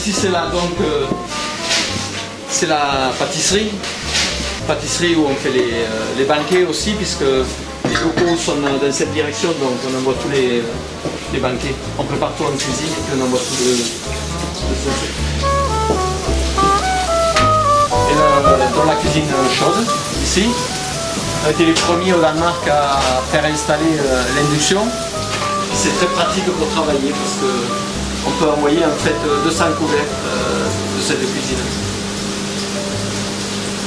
ici c'est la pâtisserie. Pâtisserie où on fait les banquets aussi, puisque les locaux sont dans cette direction, donc on envoie tous les banquets. On prépare tout en cuisine et puis on envoie tout le sauce. Et dans la cuisine chaude, ici, on a été les premiers au Danemark à faire installer l'induction. C'est très pratique pour travailler parce qu'on peut envoyer en fait 200 couverts de cette cuisine.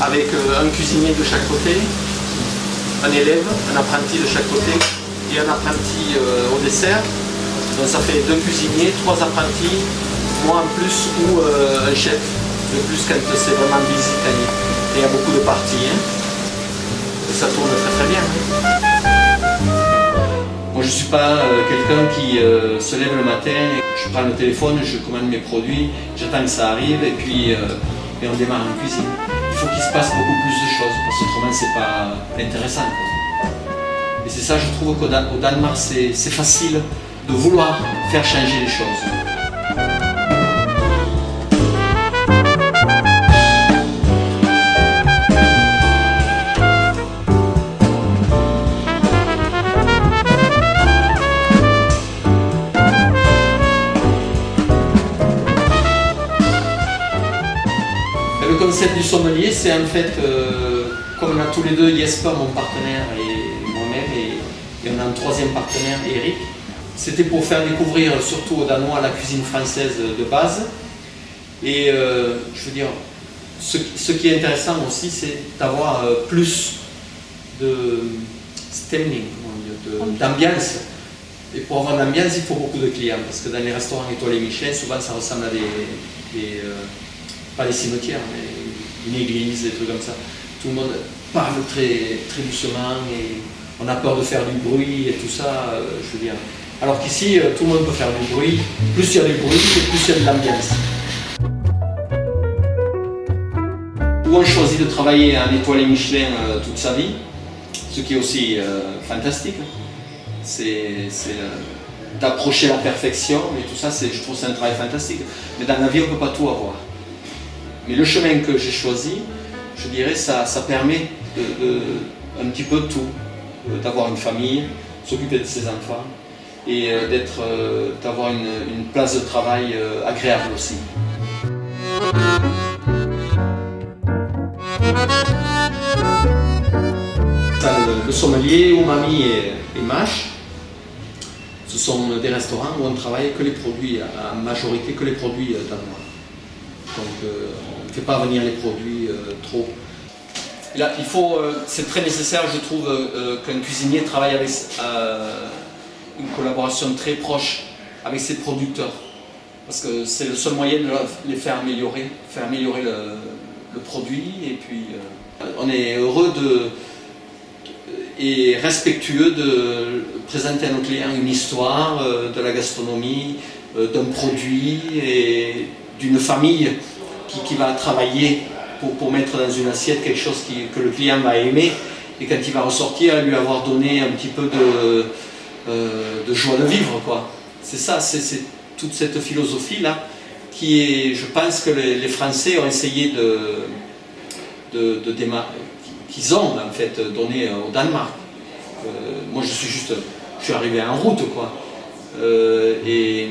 Avec un cuisinier de chaque côté, un élève, un apprenti de chaque côté et un apprenti au dessert. Donc ça fait 2 cuisiniers, 3 apprentis, moi en plus ou un chef de plus quand c'est vraiment busy. Et il y a beaucoup de parties. Hein. Et ça tourne très très bien. Hein. Moi je ne suis pas quelqu'un qui se lève le matin, et je prends le téléphone, je commande mes produits, j'attends que ça arrive et puis et on démarre en cuisine. Il faut qu'il se passe beaucoup plus de choses parce qu'autrement c'est pas intéressant. Et c'est ça, je trouve qu'au Danemark c'est facile de vouloir faire changer les choses. Le concept du sommelier, c'est en fait, comme on a tous les deux, Jesper, mon partenaire, et moi-même, et on a un troisième partenaire, Eric, c'était pour faire découvrir surtout aux Danois la cuisine française de base. Et je veux dire, ce qui est intéressant aussi, c'est d'avoir plus de stemning, d'ambiance. Et pour avoir de l'ambiance, il faut beaucoup de clients, parce que dans les restaurants étoilés Michelin, souvent ça ressemble à pas les cimetières, mais une église, des trucs comme ça. Tout le monde parle très, très doucement et on a peur de faire du bruit et tout ça, je veux dire. Alors qu'ici, tout le monde peut faire du bruit. Plus il y a du bruit, plus il y a de l'ambiance. Ou on choisit de travailler en étoilé Michelin toute sa vie, ce qui est aussi fantastique. C'est d'approcher la perfection et tout ça, je trouve que c'est un travail fantastique. Mais dans la vie, on ne peut pas tout avoir. Mais le chemin que j'ai choisi, je dirais, ça permet un petit peu de tout. D'avoir une famille, s'occuper de ses enfants et d'avoir une place de travail agréable aussi. Le sommelier, Umami et Mâche, ce sont des restaurants où on travaille que les produits, en majorité que les produits danois. Donc on ne fait pas venir les produits trop. Là, c'est très nécessaire, je trouve, qu'un cuisinier travaille avec une collaboration très proche avec ses producteurs. Parce que c'est le seul moyen de les faire améliorer le produit. Et puis, on est heureux et respectueux de présenter à nos clients une histoire de la gastronomie, d'un produit et d'une famille qui va travailler pour mettre dans une assiette quelque chose que le client va aimer et quand il va ressortir, lui avoir donné un petit peu de joie de vivre, quoi. C'est ça, c'est toute cette philosophie-là qui est, je pense que les Français ont essayé qu'ils ont en fait donné au Danemark. Moi je suis arrivé en route, quoi. Mais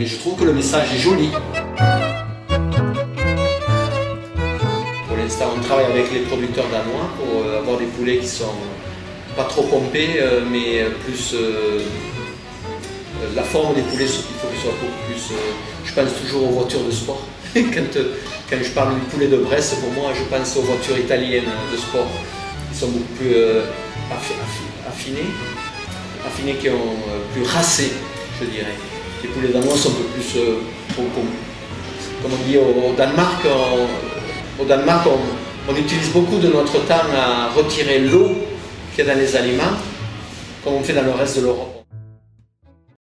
je trouve que le message est joli. On travaille avec les producteurs danois pour avoir des poulets qui sont pas trop pompés, mais plus la forme des poulets, il faut qu'ils soient beaucoup plus. Je pense toujours aux voitures de sport. Quand je parle du poulet de Bresse, pour moi, je pense aux voitures italiennes de sport. Ils sont beaucoup plus affinés, qui ont plus racés, je dirais. Les poulets danois sont un peu plus comme on dit au Danemark. Au Danemark, on utilise beaucoup de notre temps à retirer l'eau qu'il y a dans les aliments, comme on fait dans le reste de l'Europe.